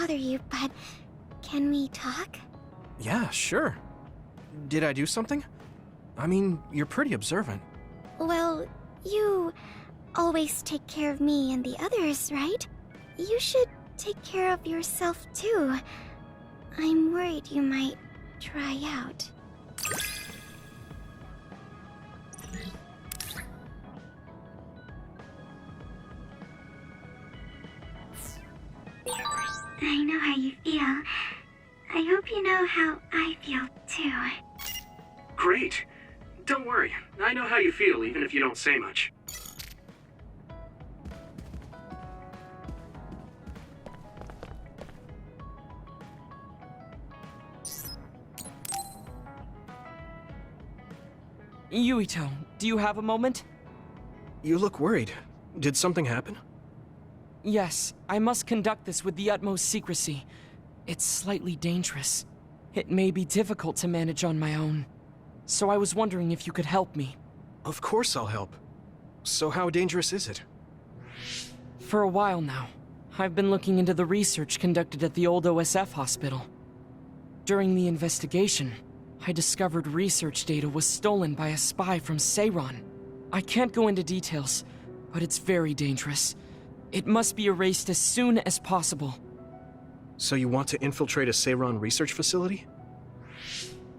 bother you, but can we talk? Yeah, sure. Did I do something? I mean, you're pretty observant. Well, you always take care of me and the others, right? You should take care of yourself too. I'm worried you might try out. I know how you feel. I hope you know how I feel too. Great. Don't worry. I know how you feel, even if you don't say much. Yuito, do you have a moment? You look worried. Did something happen? Yes, I must conduct this with the utmost secrecy. It's slightly dangerous. It may be difficult to manage on my own. So I was wondering if you could help me. Of course I'll help. So how dangerous is it? For a while now, I've been looking into the research conducted at the old OSF hospital. During the investigation, I discovered research data was stolen by a spy from Seiron. I can't go into details, but it's very dangerous. It must be erased as soon as possible. So you want to infiltrate a Seiron research facility?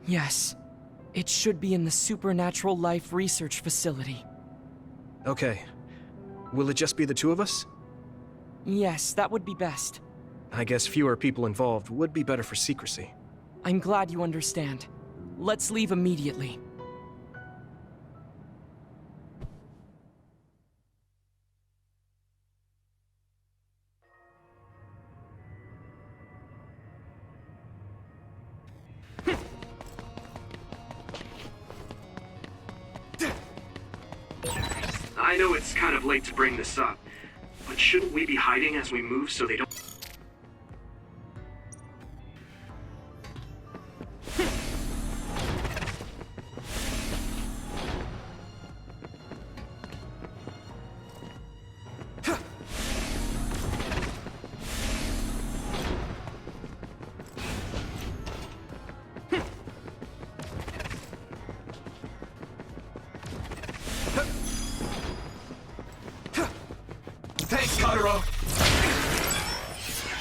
Yes. It should be in the Supernatural Life Research Facility. Okay. Will it just be the two of us? Yes, that would be best. I guess fewer people involved would be better for secrecy. I'm glad you understand. Let's leave immediately. I know it's kind of late to bring this up, but shouldn't we be hiding as we move so they don't... Thanks, Kotaro!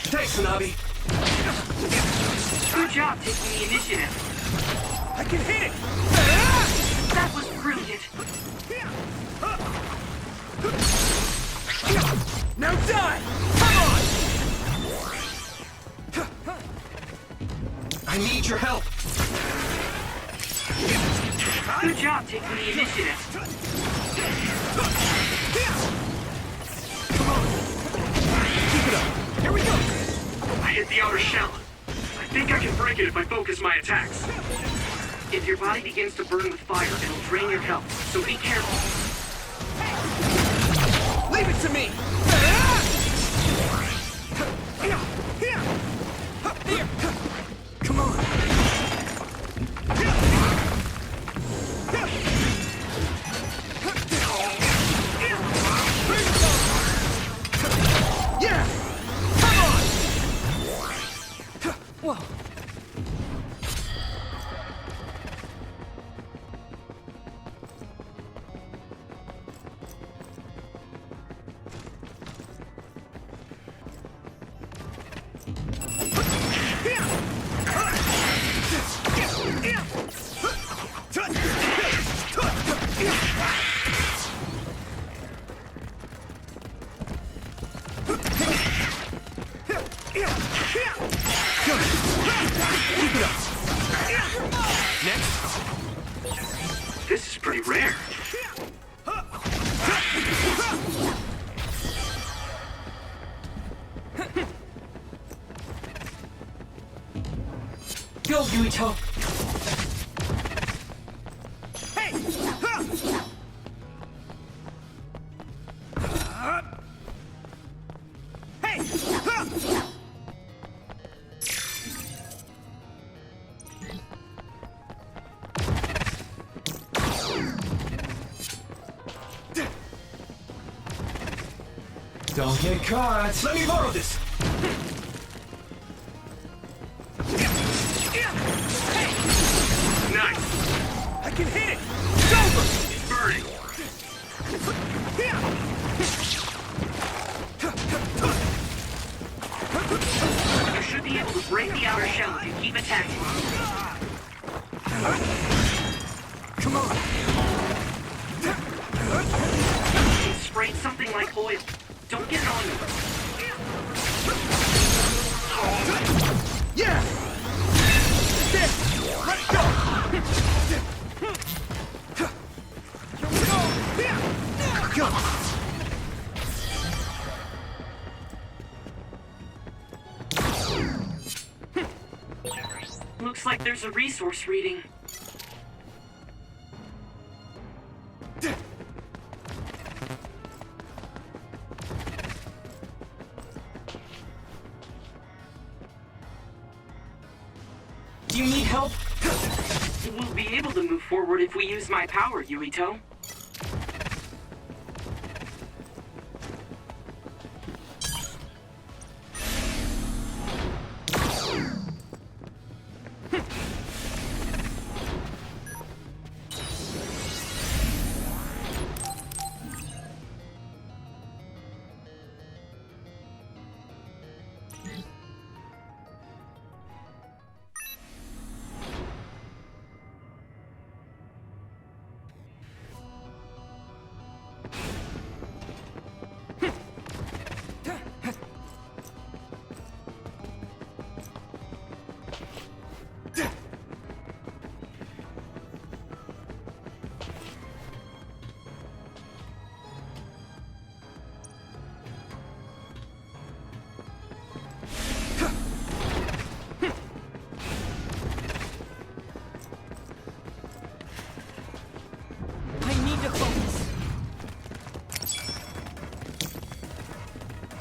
Thanks, Hanabi! Good job taking the initiative. I can hit it! That was brilliant. Now die! Come on! I need your help! Good job taking the initiative. Keep it up! Here we go! I hit the outer shell. I think I can break it if I focus my attacks. If your body begins to burn with fire, it'll drain your health, so be careful. Leave it to me! Come on! Yeah! Come on! Whoa. This is pretty rare. Go, Yuito! Hey! Hey! Don't get caught! Let me borrow this! can hit it! It's over! It's burning. You should be able to break the outer shell if you keep attacking. Come on! It sprayed something like oil. Don't get it on you. Yeah! There! Let go! Go! Looks like there's a resource reading. Do you need help? We'll be able to move forward if we use my power, Yuito.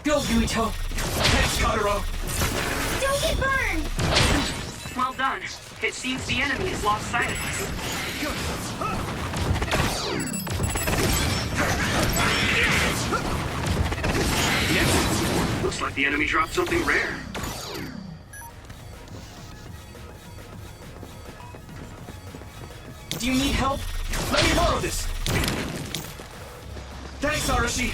Go, Yuito! Thanks, Totoro! Don't get burned! Well done. It seems the enemy has lost sight of us. Yes. Looks like the enemy dropped something rare. Do you need help? Let me borrow this! Thanks, Arashi!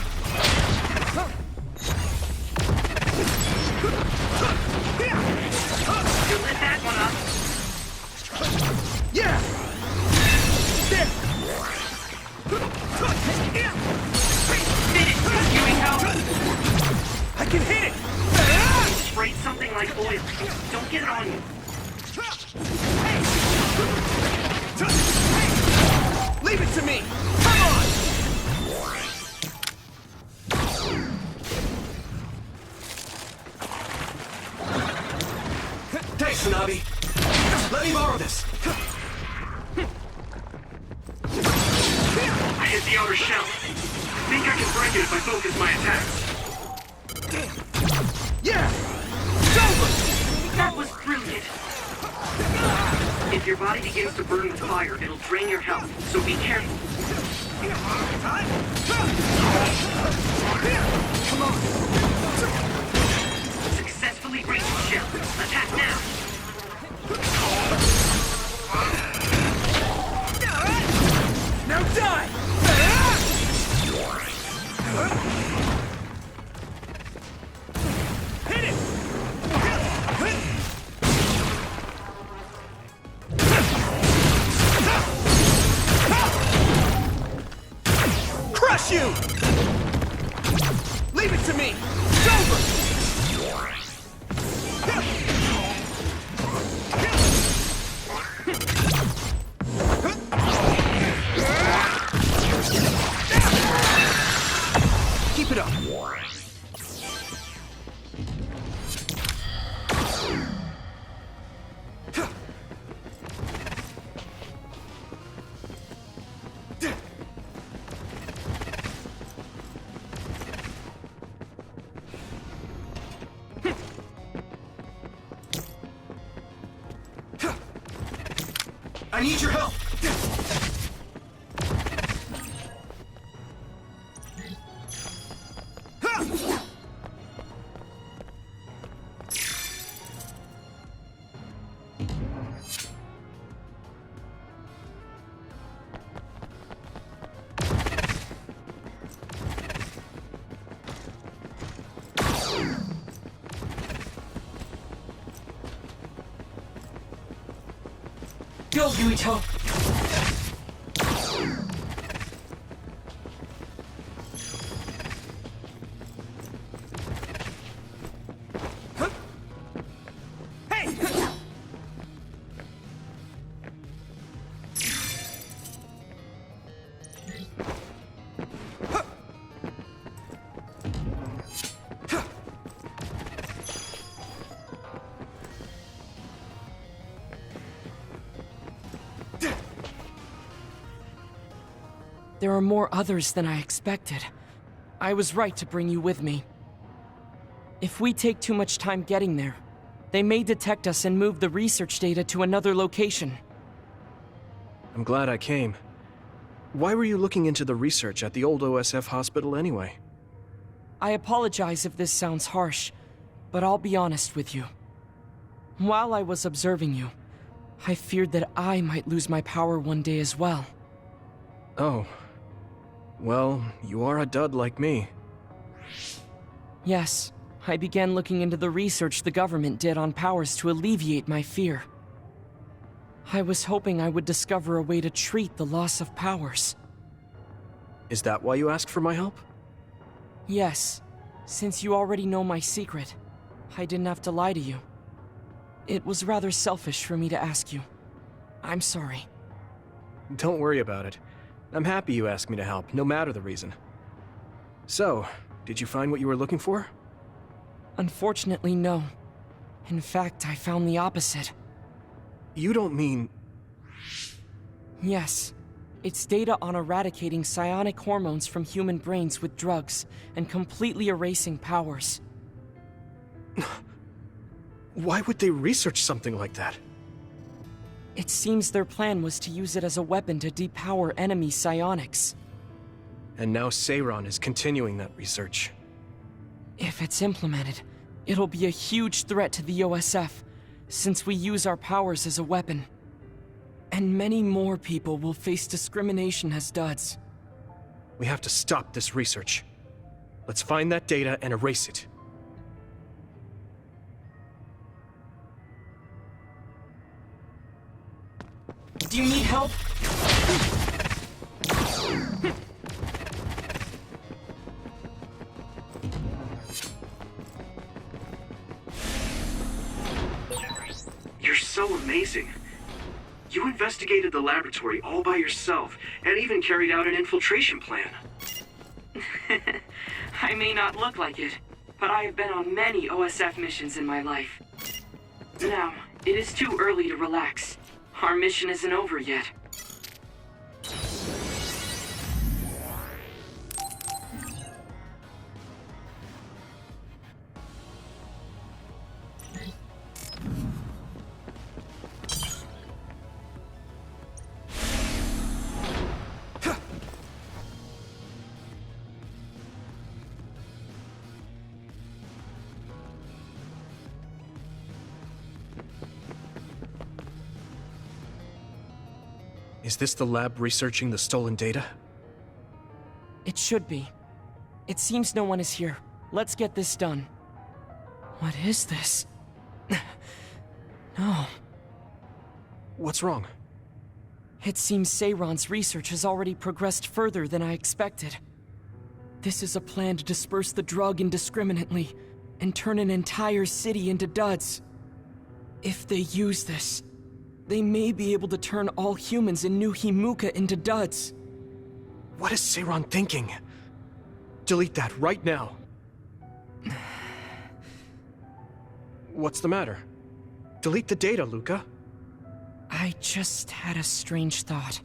You lit that one up. Yeah! There! Finish, Yuito. I can hit it! It sprayed something like oil. Don't get it on you. Leave it to me! Come on! Thanks, Tsunabi. Let me borrow this. I hit the outer shell. I think I can break it if I focus my attacks. Yeah! It's over! That was brilliant. If your body begins to burn with fire, it'll drain your health, so be careful. Come on! Successfully breached the shell. Attack now! Now die! Hit it! Crush you! Leave it to me! It's over! Keep it up. I need your help. Go, Yuito! There are more others than I expected. I was right to bring you with me. If we take too much time getting there, they may detect us and move the research data to another location. I'm glad I came. Why were you looking into the research at the old OSF hospital anyway? I apologize if this sounds harsh, but I'll be honest with you. While I was observing you, I feared that I might lose my power one day as well. Oh. Well, you are a dud like me. Yes, I began looking into the research the government did on powers to alleviate my fear. I was hoping I would discover a way to treat the loss of powers. Is that why you asked for my help? Yes, since you already know my secret, I didn't have to lie to you. It was rather selfish for me to ask you. I'm sorry. Don't worry about it. I'm happy you asked me to help, no matter the reason. So, did you find what you were looking for? Unfortunately, no. In fact, I found the opposite. You don't mean... Yes. It's data on eradicating psionic hormones from human brains with drugs, and completely erasing powers. Why would they research something like that? It seems their plan was to use it as a weapon to depower enemy psionics. And now Seiron is continuing that research. If it's implemented, it'll be a huge threat to the OSF, since we use our powers as a weapon. And many more people will face discrimination as duds. We have to stop this research. Let's find that data and erase it. Do you need help? You're so amazing. You investigated the laboratory all by yourself, and even carried out an infiltration plan. I may not look like it, but I have been on many OSF missions in my life. Now, it is too early to relax. Our mission isn't over yet. Is this the lab researching the stolen data? It should be. It seems no one is here. Let's get this done. What is this? No. What's wrong? It seems Seiron's research has already progressed further than I expected. This is a plan to disperse the drug indiscriminately and turn an entire city into duds. If they use this, they may be able to turn all humans in New Himuka into duds. What is Seiron thinking? Delete that right now. What's the matter? Delete the data, Luca. I just had a strange thought.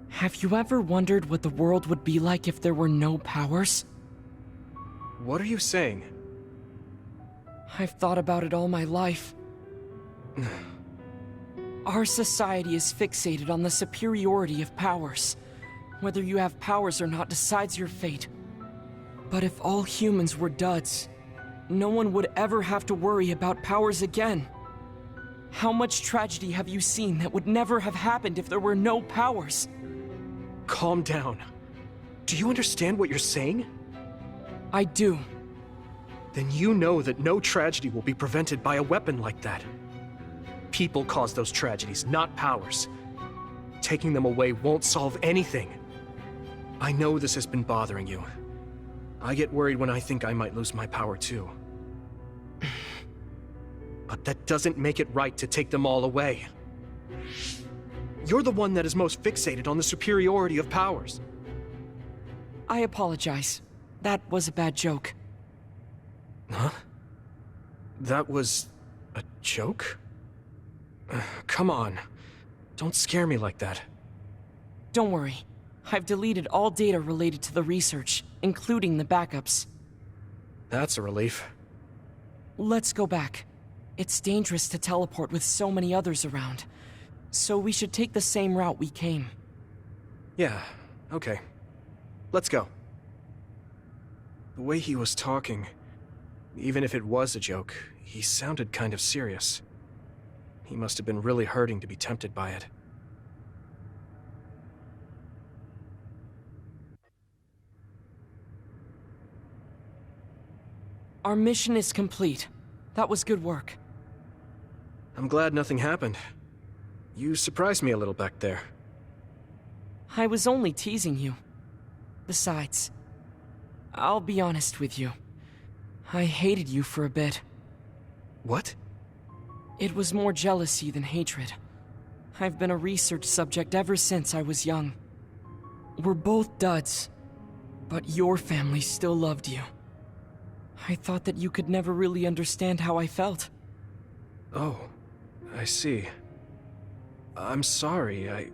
Have you ever wondered what the world would be like if there were no powers? What are you saying? I've thought about it all my life. Our society is fixated on the superiority of powers. Whether you have powers or not decides your fate. But if all humans were duds, no one would ever have to worry about powers again. How much tragedy have you seen that would never have happened if there were no powers? Calm down. Do you understand what you're saying? I do. Then you know that no tragedy will be prevented by a weapon like that. People cause those tragedies, not powers. Taking them away won't solve anything. I know this has been bothering you. I get worried when I think I might lose my power too. But that doesn't make it right to take them all away. You're the one that is most fixated on the superiority of powers. I apologize. That was a bad joke. Huh? That was a joke? Come on. Don't scare me like that. Don't worry. I've deleted all data related to the research, including the backups. That's a relief. Let's go back. It's dangerous to teleport with so many others around, so we should take the same route we came. Yeah, okay. Let's go. The way he was talking, even if it was a joke, he sounded kind of serious. He must have been really hurting to be tempted by it. Our mission is complete. That was good work. I'm glad nothing happened. You surprised me a little back there. I was only teasing you. Besides, I'll be honest with you. I hated you for a bit. What? It was more jealousy than hatred. I've been a research subject ever since I was young. We're both duds, but your family still loved you. I thought that you could never really understand how I felt. Oh, I see. I'm sorry, I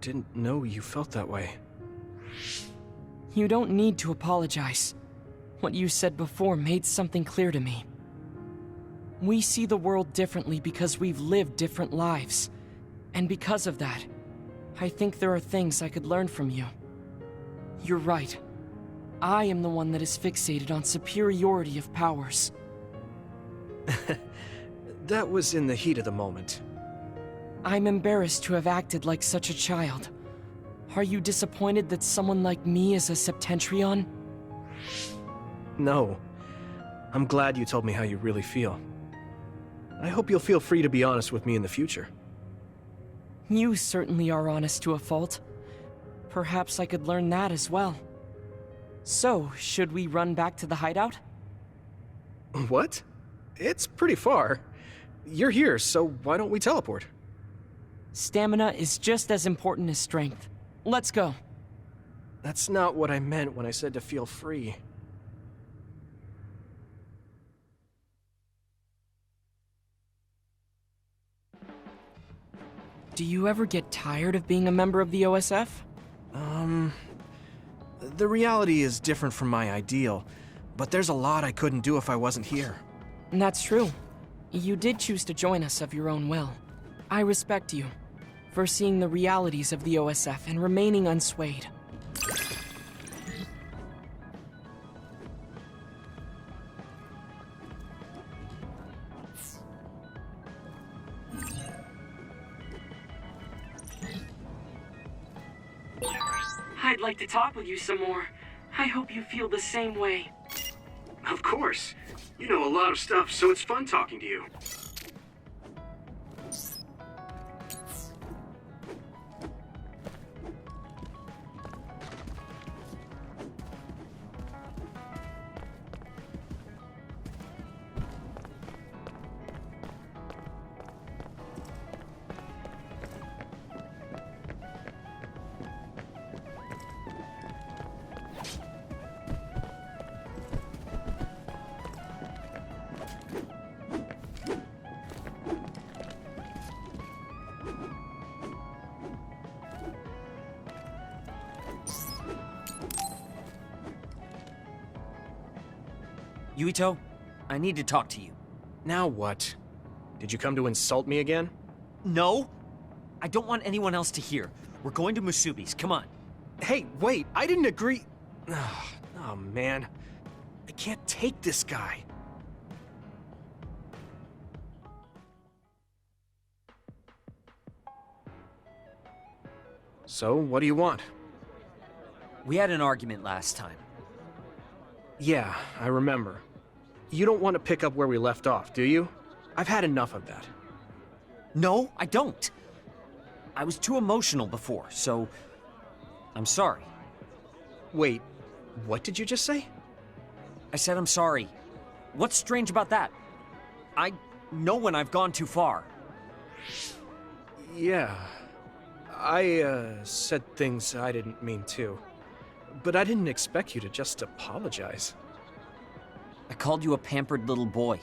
didn't know you felt that way. You don't need to apologize. What you said before made something clear to me. We see the world differently because we've lived different lives. And because of that, I think there are things I could learn from you. You're right. I am the one that is fixated on superiority of powers. That was in the heat of the moment. I'm embarrassed to have acted like such a child. Are you disappointed that someone like me is a Septentrion? No. I'm glad you told me how you really feel. I hope you'll feel free to be honest with me in the future. You certainly are honest to a fault. Perhaps I could learn that as well. So, should we run back to the hideout? What? It's pretty far. You're here, so why don't we teleport? Stamina is just as important as strength. Let's go. That's not what I meant when I said to feel free. Do you ever get tired of being a member of the OSF? The reality is different from my ideal, but there's a lot I couldn't do if I wasn't here. That's true. You did choose to join us of your own will. I respect you for seeing the realities of the OSF and remaining unswayed. I'd like to talk with you some more. I hope you feel the same way. Of course. You know a lot of stuff, so it's fun talking to you. Yuito, I need to talk to you. Now what? Did you come to insult me again? No! I don't want anyone else to hear. We're going to Musubi's, come on. Hey, wait, I didn't agree. Oh, man. I can't take this guy. So, what do you want? We had an argument last time. Yeah, I remember. You don't want to pick up where we left off, do you? I've had enough of that. No, I don't. I was too emotional before, so I'm sorry. Wait, what did you just say? I said I'm sorry. What's strange about that? I know when I've gone too far. Yeah. I said things I didn't mean to. But I didn't expect you to just apologize. I called you a pampered little boy.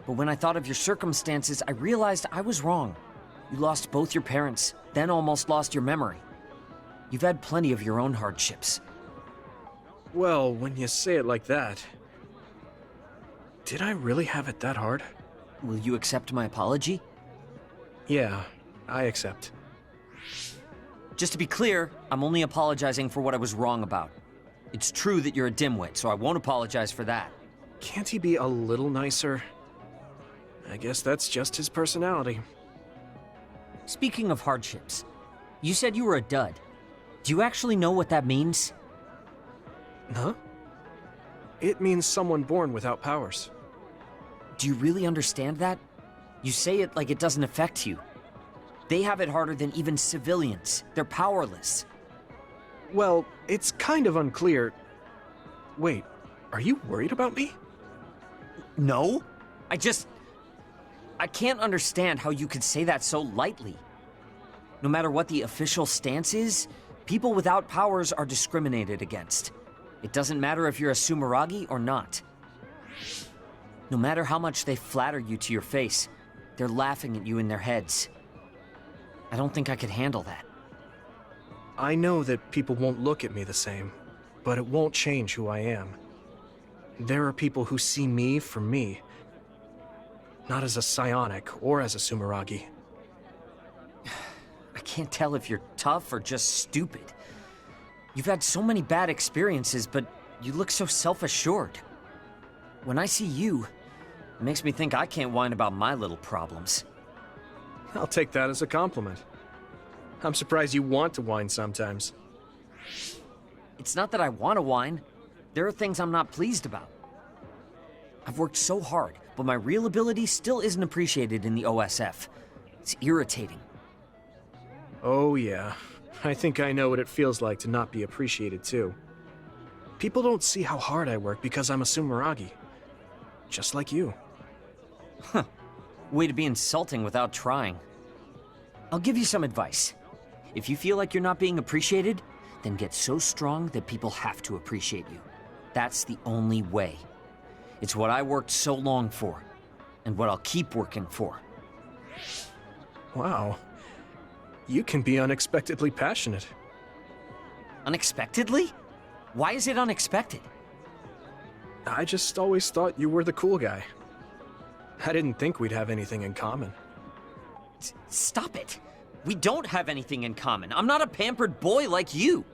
But when I thought of your circumstances, I realized I was wrong. You lost both your parents, then almost lost your memory. You've had plenty of your own hardships. Well, when you say it like that... Did I really have it that hard? Will you accept my apology? Yeah, I accept. Just to be clear, I'm only apologizing for what I was wrong about. It's true that you're a dimwit, so I won't apologize for that. Can't he be a little nicer? I guess that's just his personality. Speaking of hardships, you said you were a dud. Do you actually know what that means? Huh? It means someone born without powers. Do you really understand that? You say it like it doesn't affect you. They have it harder than even civilians. They're powerless. Well, it's kind of unclear. Wait, are you worried about me? No? I can't understand how you could say that so lightly. No matter what the official stance is, people without powers are discriminated against. It doesn't matter if you're a Sumeragi or not. No matter how much they flatter you to your face, they're laughing at you in their heads. I don't think I could handle that. I know that people won't look at me the same, but it won't change who I am. There are people who see me for me, not as a psionic or as a Sumeragi. I can't tell if you're tough or just stupid. You've had so many bad experiences, but you look so self-assured. When I see you, it makes me think I can't whine about my little problems. I'll take that as a compliment. I'm surprised you want to whine sometimes. It's not that I want to whine. There are things I'm not pleased about. I've worked so hard, but my real ability still isn't appreciated in the OSF. It's irritating. Oh yeah, I think I know what it feels like to not be appreciated too. People don't see how hard I work because I'm a Sumeragi. Just like you. Huh. Way to be insulting without trying. I'll give you some advice. If you feel like you're not being appreciated, then get so strong that people have to appreciate you. That's the only way. It's what I worked so long for, and what I'll keep working for. Wow. You can be unexpectedly passionate. Unexpectedly? Why is it unexpected? I just always thought you were the cool guy. I didn't think we'd have anything in common. Stop it! We don't have anything in common. I'm not a pampered boy like you.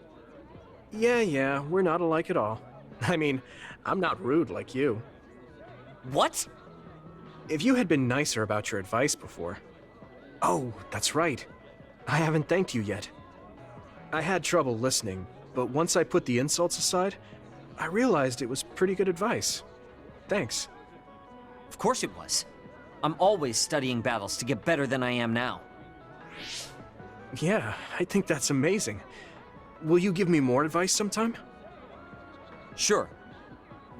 Yeah, we're not alike at all. I mean, I'm not rude like you. What? If you had been nicer about your advice before... Oh, that's right. I haven't thanked you yet. I had trouble listening, but once I put the insults aside, I realized it was pretty good advice. Thanks. Of course it was. I'm always studying battles to get better than I am now. Yeah, I think that's amazing. Will you give me more advice sometime? Sure.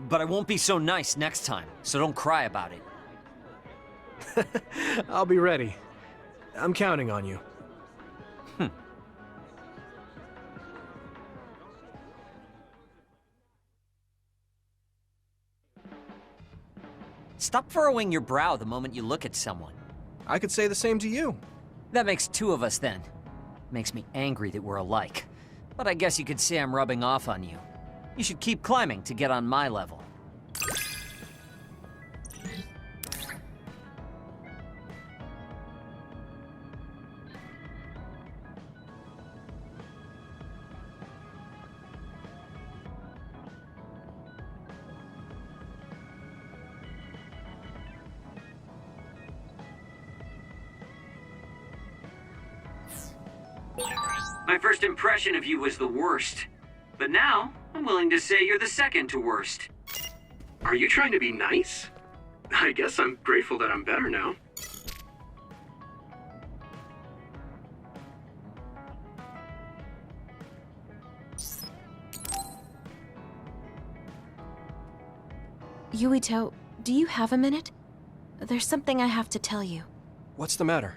But I won't be so nice next time, so don't cry about it. I'll be ready. I'm counting on you. Stop furrowing your brow the moment you look at someone. I could say the same to you. That makes two of us then. Makes me angry that we're alike. But I guess you could say I'm rubbing off on you. You should keep climbing to get on my level. My first impression of you was the worst. But now, I'm willing to say you're the second to worst. Are you trying to be nice? I guess I'm grateful that I'm better now. Yuito, do you have a minute? There's something I have to tell you. What's the matter?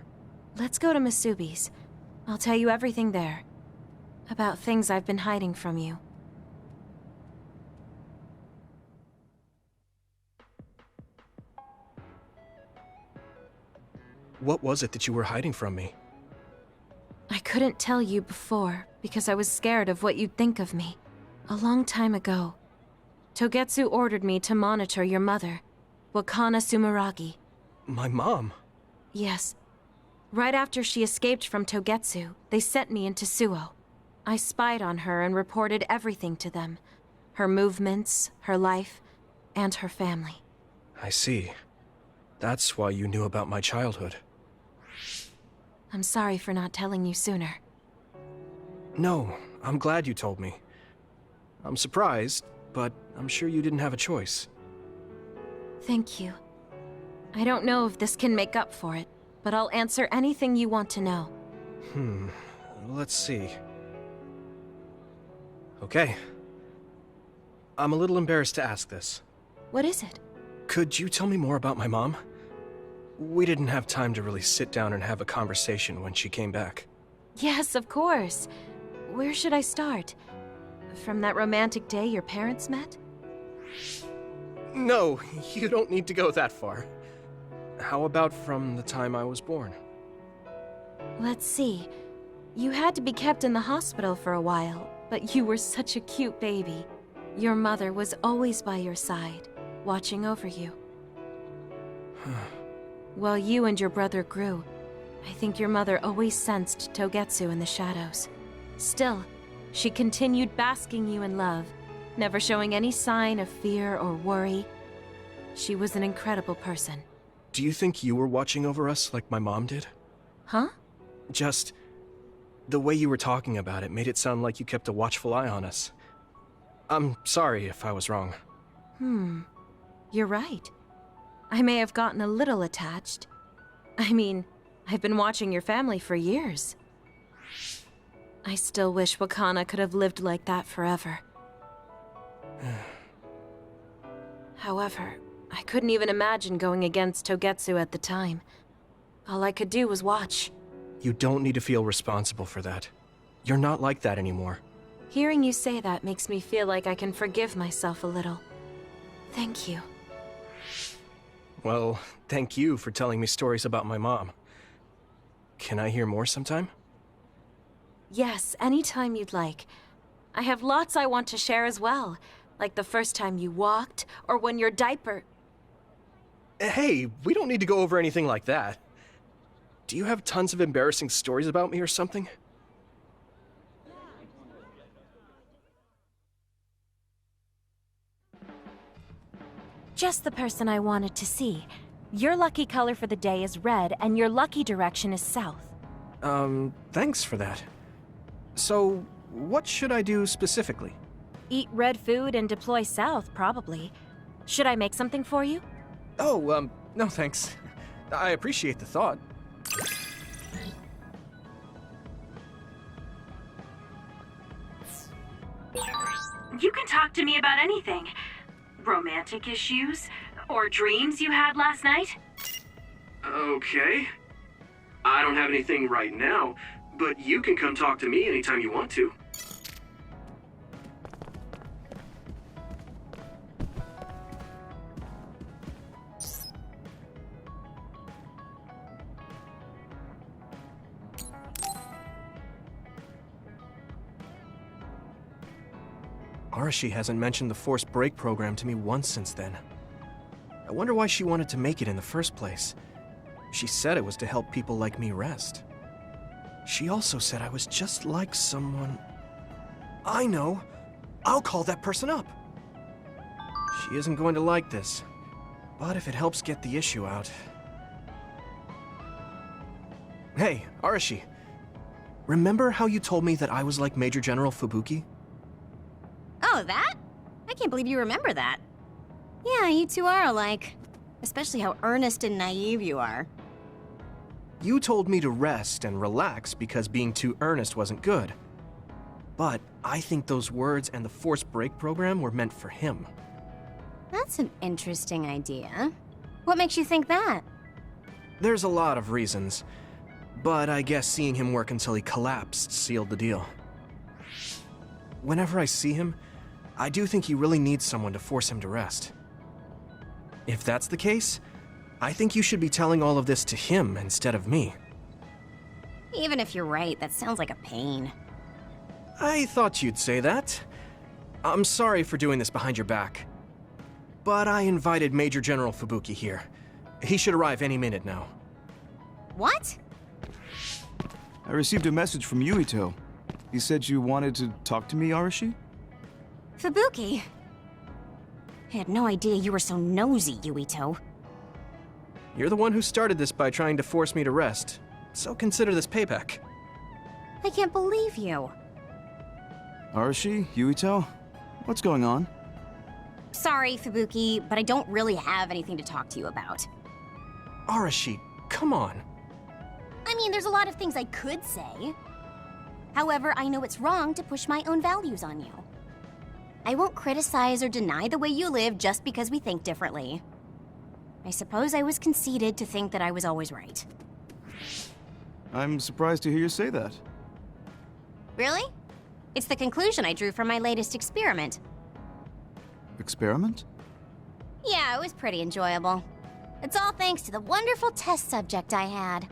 Let's go to Masubi's. I'll tell you everything there. About things I've been hiding from you. What was it that you were hiding from me? I couldn't tell you before because I was scared of what you'd think of me. A long time ago, Togetsu ordered me to monitor your mother, Wakana Sumeragi. My mom? Yes. Right after she escaped from Togetsu, they sent me into Suo. I spied on her and reported everything to them. Her movements, her life, and her family. I see. That's why you knew about my childhood. I'm sorry for not telling you sooner. No, I'm glad you told me. I'm surprised, but I'm sure you didn't have a choice. Thank you. I don't know if this can make up for it, but I'll answer anything you want to know. Let's see. Okay. I'm a little embarrassed to ask this. What is it? Could you tell me more about my mom? We didn't have time to really sit down and have a conversation when she came back. Yes, of course. Where should I start? From that romantic day your parents met? No, you don't need to go that far. How about from the time I was born? Let's see. You had to be kept in the hospital for a while, but you were such a cute baby. Your mother was always by your side, watching over you. While you and your brother grew, I think your mother always sensed Togetsu in the shadows. Still, she continued basking you in love, never showing any sign of fear or worry. She was an incredible person. Do you think you were watching over us like my mom did? Huh? Just... the way you were talking about it made it sound like you kept a watchful eye on us. I'm sorry if I was wrong. You're right. I may have gotten a little attached. I mean, I've been watching your family for years. I still wish Wakana could have lived like that forever. However, I couldn't even imagine going against Togetsu at the time. All I could do was watch. You don't need to feel responsible for that. You're not like that anymore. Hearing you say that makes me feel like I can forgive myself a little. Thank you. Well, thank you for telling me stories about my mom. Can I hear more sometime? Yes, anytime you'd like. I have lots I want to share as well, like the first time you walked, or when your diaper... Hey, we don't need to go over anything like that. Do you have tons of embarrassing stories about me or something? Just the person I wanted to see. Your lucky color for the day is red, and your lucky direction is south. Thanks for that. So, what should I do specifically? Eat red food and deploy south, probably. Should I make something for you? Oh, no thanks. I appreciate the thought. You can talk to me about anything. Romantic issues, or dreams you had last night? Okay. I don't have anything right now, but you can come talk to me anytime you want to. Arashi hasn't mentioned the forced break program to me once since then. I wonder why she wanted to make it in the first place. She said it was to help people like me rest. She also said I was just like someone... I know! I'll call that person up! She isn't going to like this, but if it helps get the issue out... Hey, Arashi. Remember how you told me that I was like Major General Fubuki? Oh, that? I can't believe you remember that. Yeah, you two are alike. Especially how earnest and naive you are. You told me to rest and relax because being too earnest wasn't good. But I think those words and the forced break program were meant for him. That's an interesting idea. What makes you think that? There's a lot of reasons, but I guess seeing him work until he collapsed sealed the deal. Whenever I see him, I do think he really needs someone to force him to rest. If that's the case, I think you should be telling all of this to him instead of me. Even if you're right, that sounds like a pain. I thought you'd say that. I'm sorry for doing this behind your back. But I invited Major General Fubuki here. He should arrive any minute now. What? I received a message from Yuito. He said you wanted to talk to me, Arashi? Fubuki? I had no idea you were so nosy, Yuito. You're the one who started this by trying to force me to rest, so consider this payback. I can't believe you. Arashi? Yuito? What's going on? Sorry, Fubuki, but I don't really have anything to talk to you about. Arashi, come on. I mean, there's a lot of things I could say. However, I know it's wrong to push my own values on you. I won't criticize or deny the way you live just because we think differently. I suppose I was conceited to think that I was always right. I'm surprised to hear you say that. Really? It's the conclusion I drew from my latest experiment. Experiment? Yeah, it was pretty enjoyable. It's all thanks to the wonderful test subject I had.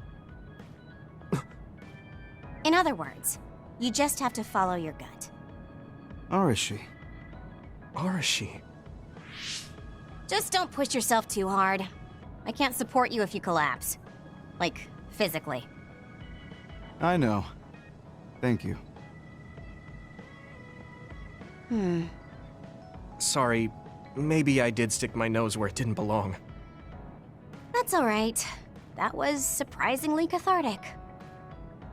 In other words, you just have to follow your gut. Arashi. Arashi. Just don't push yourself too hard. I can't support you if you collapse. Like, physically. I know. Thank you. Sorry, maybe I did stick my nose where it didn't belong. That's alright. That was surprisingly cathartic.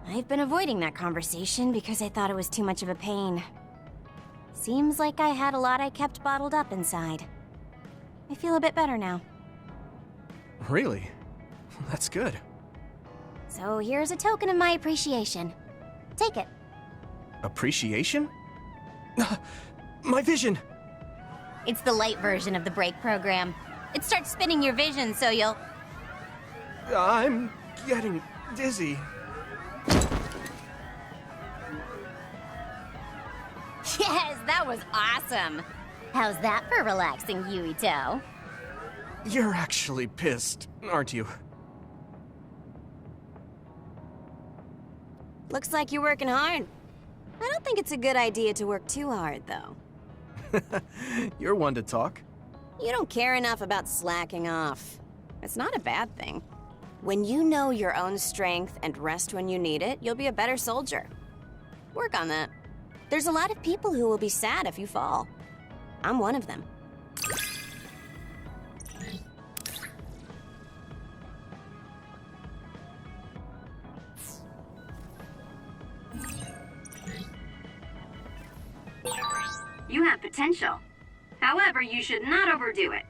I've been avoiding that conversation because I thought it was too much of a pain. Seems like I had a lot I kept bottled up inside. I feel a bit better now. Really? That's good. So here's a token of my appreciation. Take it. Appreciation? My vision! It's the light version of the break program. It starts spinning your vision so you'll... I'm getting dizzy. Yes, that was awesome! How's that for relaxing, Yuito? You're actually pissed, aren't you? Looks like you're working hard. I don't think it's a good idea to work too hard, though. You're one to talk. You don't care enough about slacking off. It's not a bad thing. When you know your own strength and rest when you need it, you'll be a better soldier. Work on that. There's a lot of people who will be sad if you fall. I'm one of them. You have potential. However, you should not overdo it.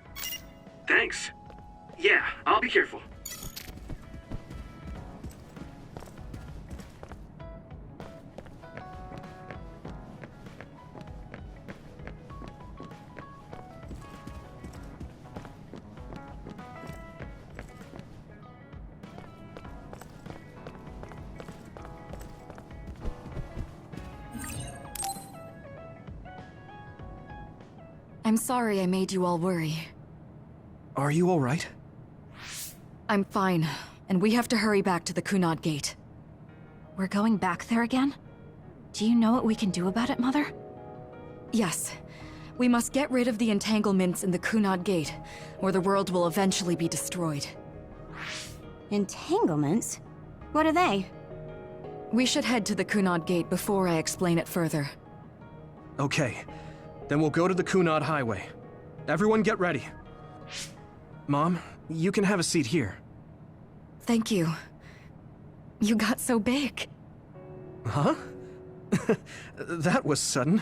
Thanks. Yeah, I'll be careful. I'm sorry I made you all worry. Are you all right? I'm fine, and we have to hurry back to the Kunad Gate. We're going back there again? Do you know what we can do about it, Mother? Yes. We must get rid of the entanglements in the Kunad Gate, or the world will eventually be destroyed. Entanglements? What are they? We should head to the Kunad Gate before I explain it further. Okay. Then we'll go to the Kunad Highway. Everyone get ready. Mom, you can have a seat here. Thank you. You got so big. Huh? That was sudden.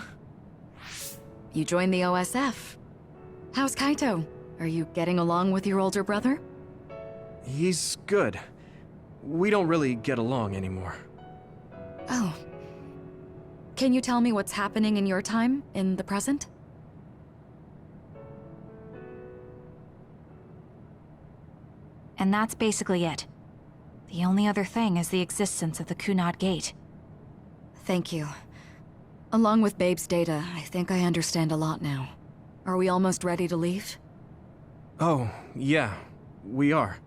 You joined the OSF. How's Kaito? Are you getting along with your older brother? He's good. We don't really get along anymore. Oh. Can you tell me what's happening in your time, in the present? And that's basically it. The only other thing is the existence of the Kunad Gate. Thank you. Along with Babe's data, I think I understand a lot now. Are we almost ready to leave? Oh, yeah, we are.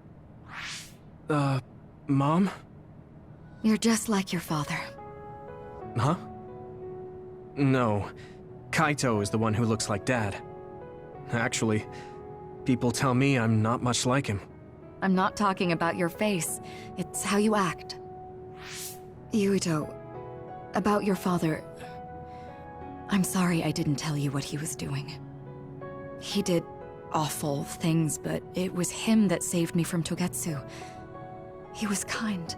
Mom? You're just like your father. Huh? No. Kaito is the one who looks like Dad. Actually, people tell me I'm not much like him. I'm not talking about your face. It's how you act. Yuito, about your father... I'm sorry I didn't tell you what he was doing. He did awful things, but it was him that saved me from Togetsu. He was kind.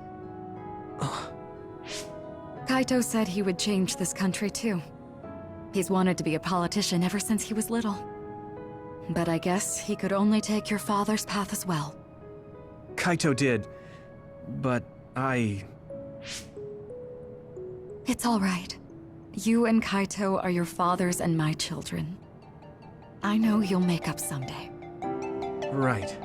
Kaito said he would change this country too. He's wanted to be a politician ever since he was little. But I guess he could only take your father's path as well. Kaito did, but It's all right. You and Kaito are your father's and my children. I know you'll make up someday. Right.